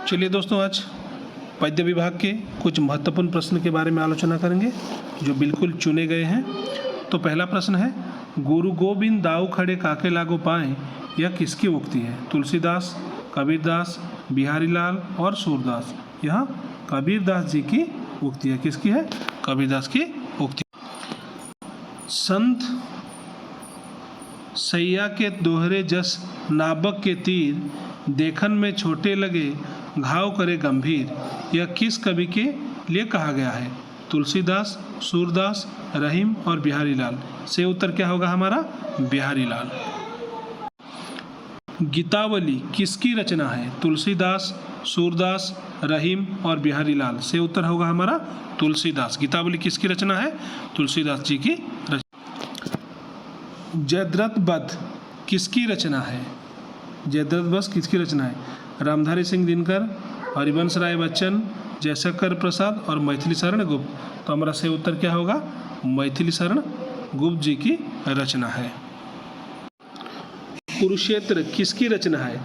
चलिए दोस्तों, आज पद्य विभाग के कुछ महत्वपूर्ण प्रश्न के बारे में आलोचना करेंगे जो बिल्कुल चुने गए हैं। तो पहला प्रश्न है, गुरु गोविंद दाऊ खड़े काके लागो पाए, यह किसकी उक्ति है? तुलसीदास, कबीरदास, बिहारीलाल और सूरदास। यह कबीरदास जी की उक्ति है। किसकी है? कबीरदास की उक्ति। संत सैया के दोहरे जस नाबक के तीर, देखन में छोटे लगे घाव करे गंभीर। यह किस कवि के लिए कहा गया है? तुलसीदास, सूरदास, रहीम और बिहारीलाल। से उत्तर क्या होगा हमारा? बिहारीलाल। गीतावली किसकी रचना है? तुलसीदास, सूरदास, रहीम और बिहारीलाल। से उत्तर होगा हमारा तुलसीदास। गीतावली किसकी रचना है? तुलसीदास जी की रचना। जयद्रथ वध किसकी रचना है? जयद्रथ वध किसकी रचना है? रामधारी सिंह दिनकर, हरिवंश राय बच्चन, जयशंकर प्रसाद और मैथिली शरण गुप्त। तो हमारा से उत्तर क्या होगा? मैथिली शरण गुप्त जी की रचना है। कुरुक्षेत्र किसकी रचना है?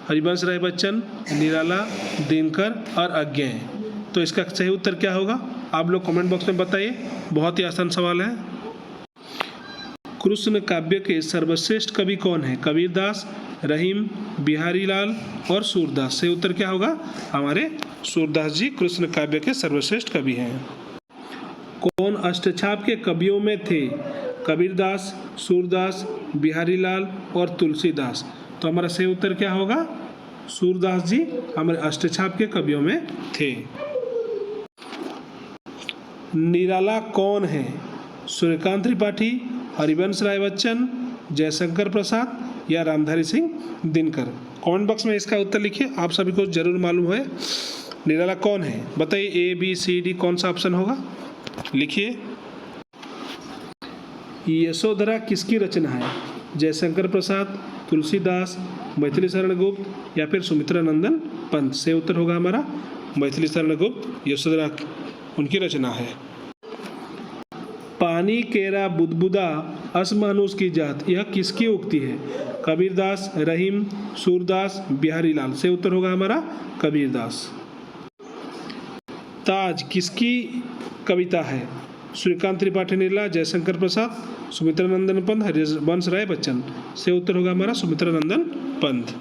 हरिवंश राय बच्चन, निराला, दिनकर और अज्ञेय। तो इसका सही उत्तर क्या होगा? आप लोग कमेंट बॉक्स में बताइए। बहुत ही आसान सवाल है। कृष्ण काव्य के सर्वश्रेष्ठ कवि कौन है? कबीरदास, रहीम, बिहारीलाल और सूरदास। से उत्तर क्या होगा? हमारे सूरदास जी कृष्ण काव्य के सर्वश्रेष्ठ कवि हैं। कौन अष्टछाप के कवियों में थे? कबीरदास, सूरदास, बिहारीलाल और तुलसीदास। तो हमारा सही उत्तर क्या होगा? सूरदास जी हमारे अष्टछाप के कवियों में थे। निराला कौन है? सूर्यकांत त्रिपाठी, हरिवंश राय बच्चन, जयशंकर प्रसाद या रामधारी सिंह दिनकर। कमेंट बॉक्स में इसका उत्तर लिखिए। आप सभी को जरूर मालूम है निराला कौन है। बताइए ए, बी, सी, डी कौन सा ऑप्शन होगा? लिखिए। यशोधरा किसकी रचना है? जयशंकर प्रसाद, तुलसीदास, मैथिली शरण गुप्त या फिर सुमित्रा नंदन पंत। से उत्तर होगा हमारा मैथिली शरण गुप्त। यशोधरा उनकी रचना है। पानी केरा बुदबुदा असमानुष की जात, यह किसकी उक्ति है? कबीरदास, रहीम, सूरदास, बिहारीलाल। से उत्तर होगा हमारा कबीरदास। ताज किसकी कविता है? सूर्यकांत त्रिपाठी निराला, जयशंकर प्रसाद, सुमित्रा नंदन पंत, हरिवंश राय बच्चन। से उत्तर होगा हमारा सुमित्रा नंदन पंत।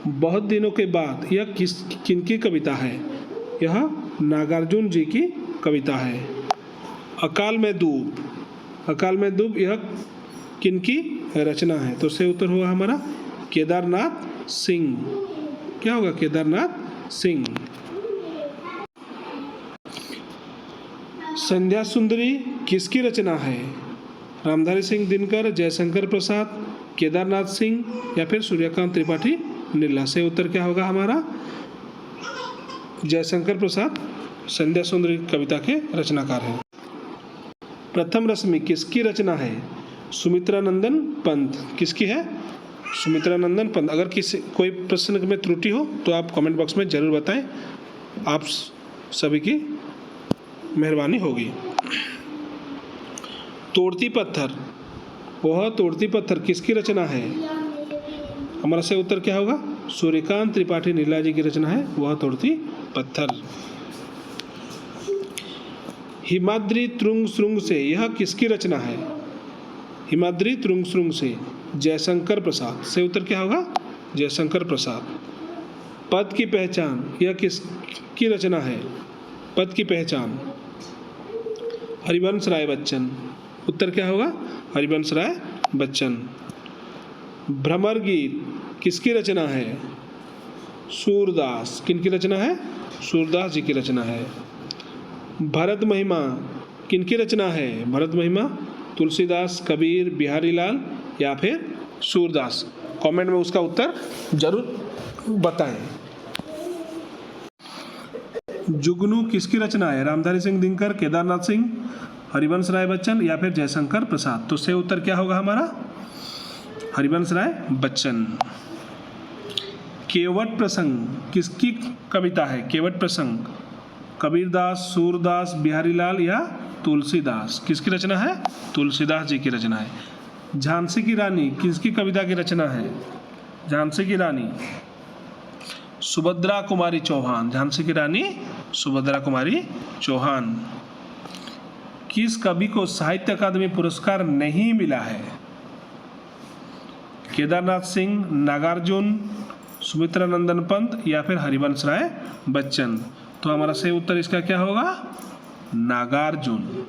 बहुत दिनों के बाद, यह किनकी कविता है? यह नागार्जुन जी की कविता है। अकाल में दूब यह किनकी रचना है? तो से उत्तर होगा हमारा केदारनाथ सिंह। क्या होगा? केदारनाथ सिंह। संध्या सुंदरी किसकी रचना है? रामधारी सिंह दिनकर, जयशंकर प्रसाद, केदारनाथ सिंह या फिर सूर्यकांत त्रिपाठी निराला। से उत्तर क्या होगा हमारा? जयशंकर प्रसाद संध्या सुंदरी कविता के रचनाकार हैं। प्रथम रश्मि किसकी रचना है? सुमित्रा नंदन पंत। किसकी है? सुमित्रा नंदन पंत। अगर कोई प्रश्न में त्रुटि हो तो आप कमेंट बॉक्स में जरूर बताएं। आप सभी की मेहरबानी होगी। तोड़ती पत्थर, वह तोड़ती पत्थर किसकी रचना है? हमारा से उत्तर क्या होगा? सूर्यकांत त्रिपाठी निराला जी की रचना है वह तोड़ती पत्थर। हिमाद्री त्रुंग श्रृंग से, यह किसकी रचना है? हिमाद्री त्रुंग श्रृंग से, जयशंकर प्रसाद। से उत्तर क्या होगा? जयशंकर प्रसाद। पद की पहचान, यह किसकी रचना है? पद की पहचान, हरिवंश राय बच्चन। उत्तर क्या होगा? हरिवंश राय बच्चन। भ्रमर गीत किसकी रचना है? सूरदास। किनकी रचना है? सूरदास जी की रचना है। भरत महिमा किनकी रचना है? भरत महिमा तुलसीदास, कबीर, बिहारीलाल या फिर सूरदास। कमेंट में उसका उत्तर जरूर बताएं। जुगनू किसकी रचना है? रामधारी सिंह दिनकर, केदारनाथ सिंह, हरिवंश राय बच्चन या फिर जयशंकर प्रसाद। तो से उत्तर क्या होगा हमारा? हरिवंश राय बच्चन। केवट प्रसंग किसकी कविता है? केवट प्रसंग कबीरदास, सूरदास, बिहारीलाल या तुलसीदास। किसकी रचना है? तुलसीदास जी की रचना है। झांसी की रानी किसकी कविता की रचना है? झांसी की रानी सुभद्रा कुमारी चौहान, झांसी की रानी सुभद्रा कुमारी चौहान। किस कवि को साहित्य अकादमी पुरस्कार नहीं मिला है? केदारनाथ सिंह, नागार्जुन, सुमित्रा नंदन पंत या फिर हरिवंश राय बच्चन। तो हमारा सही उत्तर इसका क्या होगा? नागार्जुन।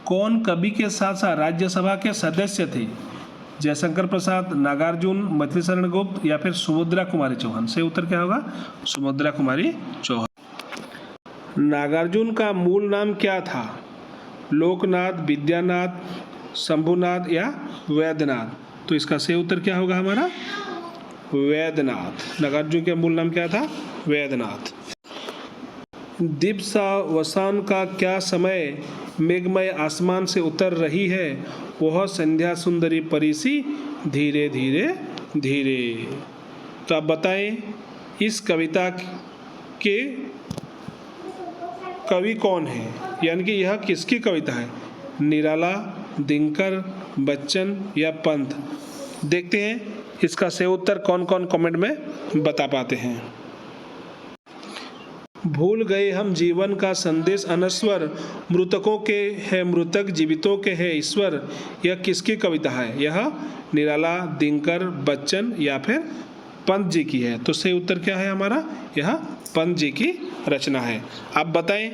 कौन कवि के साथ साथ राज्यसभा के सदस्य थे? जयशंकर प्रसाद, नागार्जुन, मैथिली शरण गुप्त या फिर सुभद्रा कुमारी चौहान। सही उत्तर क्या होगा? सुभद्रा कुमारी चौहान। नागार्जुन का मूल नाम क्या था? लोकनाथ, विद्यानाथ, शंभुनाथ या वैद्यनाथ। तो इसका सही उत्तर क्या होगा हमारा? वैद्यनाथ। नागार्जुन का मूल नाम क्या था? वैद्यनाथ। दीप्तावसान का क्या समय मेघमय आसमान से उतर रही है? वह संध्या सुंदरी परिसी धीरे धीरे धीरे। तो आप बताएं इस कविता के कवि कौन है, यानी कि यह किसकी कविता है? निराला, दिनकर, बच्चन या पंत। देखते हैं इसका सही उत्तर कौन कौन कमेंट में बता पाते हैं। भूल गए हम जीवन का संदेश अनस्वर, मृतकों के है मृतक, जीवितों के है ईश्वर। यह किसकी कविता है? यह निराला, दिनकर, बच्चन या फिर पंत जी की है। तो सही उत्तर क्या है हमारा? यह पंत जी की रचना है। आप बताएं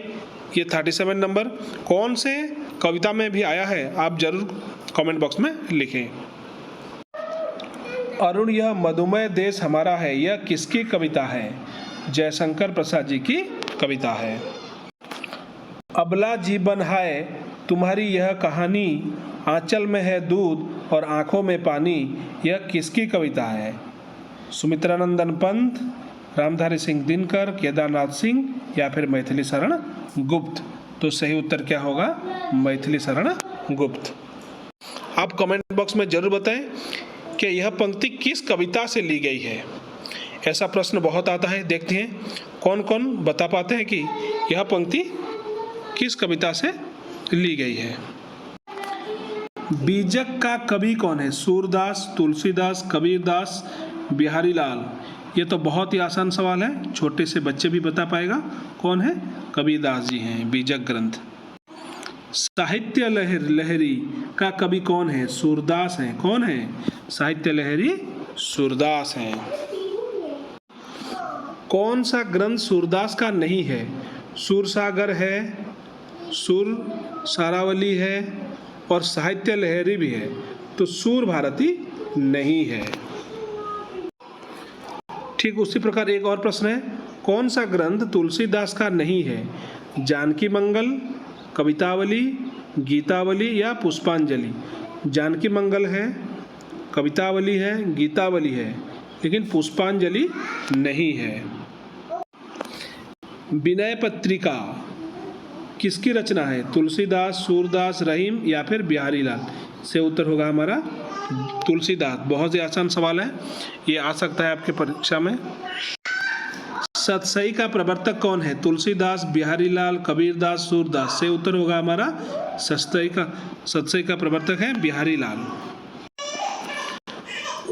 ये 37 नंबर कौन से कविता में भी आया है? आप जरूर कमेंट बॉक्स में लिखें। अरुण, यह मधुमय देश हमारा है, यह किसकी कविता है? जयशंकर प्रसाद जी की कविता है। अबला जीवन है तुम्हारी यह कहानी, आंचल में है दूध और आंखों में पानी। यह किसकी कविता है? सुमित्रानंदन पंत, रामधारी सिंह दिनकर, केदारनाथ सिंह या फिर मैथिली शरण गुप्त। तो सही उत्तर क्या होगा? मैथिली शरण गुप्त। आप कमेंट बॉक्स में जरूर बताएं कि यह पंक्ति किस कविता से ली गई है। ऐसा प्रश्न बहुत आता है। देखते हैं कौन कौन बता पाते हैं कि यह पंक्ति किस कविता से ली गई है। बीजक का कवि कौन है? सूरदास, तुलसीदास, कबीरदास, बिहारी लाल। ये तो बहुत ही आसान सवाल है, छोटे से बच्चे भी बता पाएगा। कौन है? कबीरदास जी हैं। बीजक ग्रंथ। साहित्य लहरी का कवि कौन है? सूरदास हैं। कौन है? साहित्य लहरी सूरदास हैं। कौन सा ग्रंथ सूरदास का नहीं है? सूरसागर है, सुर सारावली है और साहित्य लहरी भी है। तो सूर भारती नहीं है। ठीक उसी प्रकार एक और प्रश्न है, कौन सा ग्रंथ तुलसीदास का नहीं है? जानकी मंगल, कवितावली, गीतावली या पुष्पांजलि। जानकी मंगल है, कवितावली है, गीतावली है, लेकिन पुष्पांजलि नहीं है। विनय पत्रिका किसकी रचना है? तुलसीदास, सूरदास, रहीम या फिर बिहारी लाल। से उत्तर होगा हमारा तुलसीदास। बहुत ही आसान सवाल है, ये आ सकता है आपके परीक्षा में। सतसई का प्रवर्तक कौन है? तुलसीदास, बिहारी लाल, कबीरदास, सूरदास। से उत्तर होगा हमारा सतसई का प्रवर्तक है बिहारी लाल।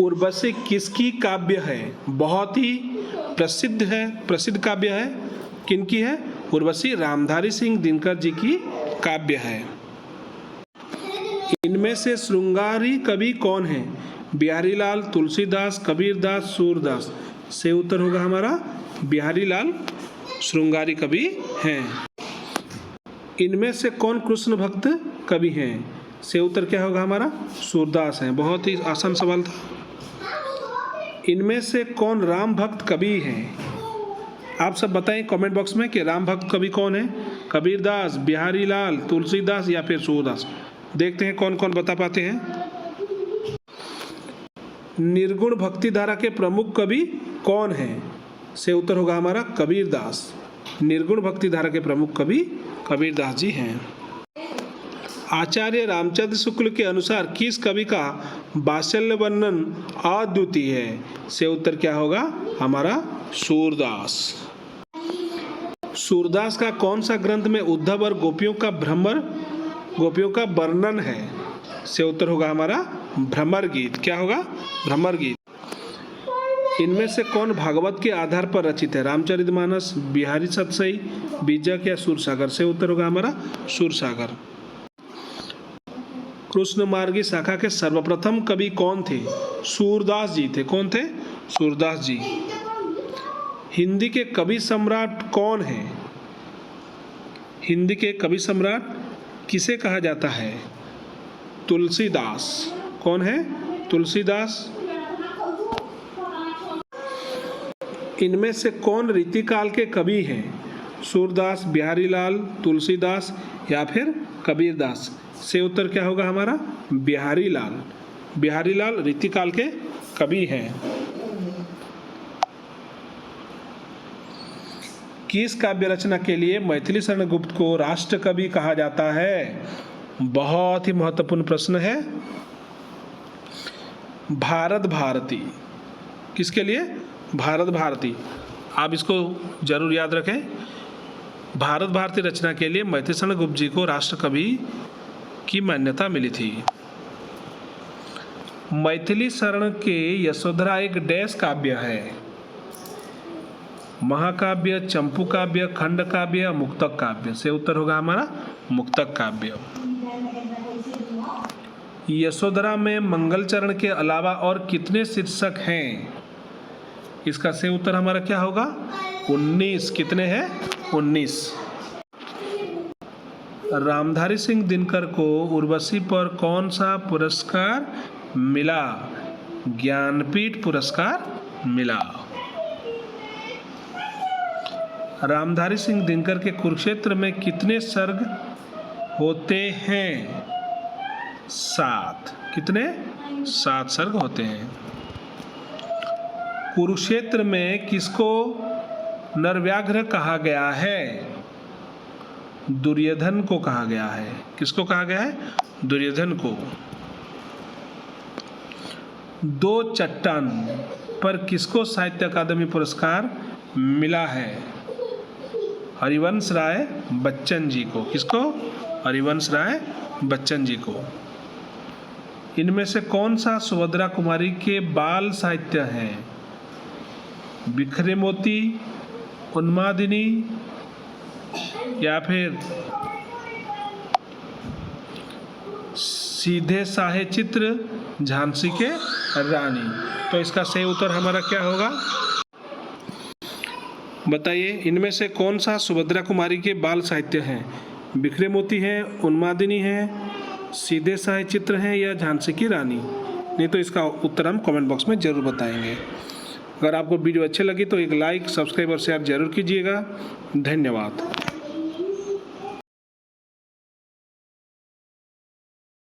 उर्वशी किसकी काव्य है? बहुत ही प्रसिद्ध काव्य है। किनकी है? उर्वशी रामधारी सिंह दिनकर जी की काव्य है। इनमें से श्रृंगारी कवि कौन है? बिहारी लाल, तुलसीदास, कबीरदास, सूरदास। से उत्तर होगा हमारा बिहारी लाल श्रृंगारी कवि हैं। इनमें से कौन कृष्ण भक्त कवि हैं? से उत्तर क्या होगा हमारा? सूरदास हैं। बहुत ही आसान सवाल था। इनमें से कौन राम भक्त कवि हैं? आप सब बताएं कमेंट बॉक्स में कि राम भक्त कवि कौन है? कबीरदास, बिहारी लाल, तुलसीदास या फिर सूरदास। देखते हैं कौन कौन बता पाते हैं। निर्गुण भक्ति धारा के प्रमुख कवि कौन है? से उत्तर होगा हमारा कबीरदास। निर्गुण भक्ति धारा के प्रमुख कवि कबीरदास जी हैं। आचार्य रामचंद्र शुक्ल के अनुसार किस कवि का वात्सल्य वर्णन अद्वितीय है? से उत्तर क्या होगा हमारा? सूरदास। सूरदास का कौन सा ग्रंथ में उद्धव और गोपियों का वर्णन है? से उत्तर होगा हमारा भ्रमर गीत। क्या होगा? भ्रमर गीत। इनमें से कौन भागवत के आधार पर रचित है? रामचरितमानस, बिहारी सतसई, बीजक या सूरसागर? से उत्तर होगा हमारा सूरसागर। कृष्ण मार्गी शाखा के सर्वप्रथम कवि कौन थे? सूरदास जी थे। कौन थे? सूरदास जी। हिंदी के कवि सम्राट कौन है? हिंदी के कवि सम्राट किसे कहा जाता है? तुलसीदास। कौन है? तुलसीदास। इनमें से कौन रीतिकाल के कवि हैं? सूरदास, बिहारीलाल, तुलसीदास या फिर कबीरदास? से उत्तर क्या होगा हमारा? बिहारीलाल। बिहारीलाल रीतिकाल के कवि हैं। किस काव्य रचना के लिए मैथिली शरण गुप्त को राष्ट्र कवि कहा जाता है? बहुत ही महत्वपूर्ण प्रश्न है। भारत भारती। किसके लिए? भारत भारती। आप इसको जरूर याद रखें। भारत भारती रचना के लिए मैथिली शरण गुप्त जी को राष्ट्र कवि की मान्यता मिली थी। मैथिली शरण के यशोधरा एक डैश काव्य है? महाकाव्य, चंपू काव्य, खंड काव्य या मुक्तक काव्य? से उत्तर होगा हमारा मुक्तक काव्य। यशोधरा में मंगलचरण के अलावा और कितने शीर्षक हैं? इसका से उत्तर हमारा क्या होगा? 19। कितने हैं? 19। रामधारी सिंह दिनकर को उर्वशी पर कौन सा पुरस्कार मिला? ज्ञानपीठ पुरस्कार मिला। रामधारी सिंह दिनकर के कुरुक्षेत्र में कितने सर्ग होते हैं? 7। कितने? 7 सर्ग होते हैं। कुरुक्षेत्र में किसको नरव्याघ्र कहा गया है? दुर्योधन को कहा गया है। किसको कहा गया है? दुर्योधन को। 2 चट्टान पर किसको साहित्य अकादमी पुरस्कार मिला है? हरिवंश राय बच्चन जी को। किसको? हरिवंश राय बच्चन जी को। इनमें से कौन सा सुभद्रा कुमारी के बाल साहित्य हैं? बिखरे मोती, उन्मादिनी या फिर सीधे साहे चित्र, झांसी के रानी? तो इसका सही उत्तर हमारा क्या होगा? बताइए, इनमें से कौन सा सुभद्रा कुमारी के बाल साहित्य हैं? बिखरे मोती है, उन्मादिनी है, सीधे साहे चित्र हैं या झांसी की रानी? नहीं तो इसका उत्तर हम कमेंट बॉक्स में जरूर बताएंगे। अगर आपको वीडियो अच्छी लगी तो एक लाइक, सब्सक्राइब और शेयर जरूर कीजिएगा। धन्यवाद।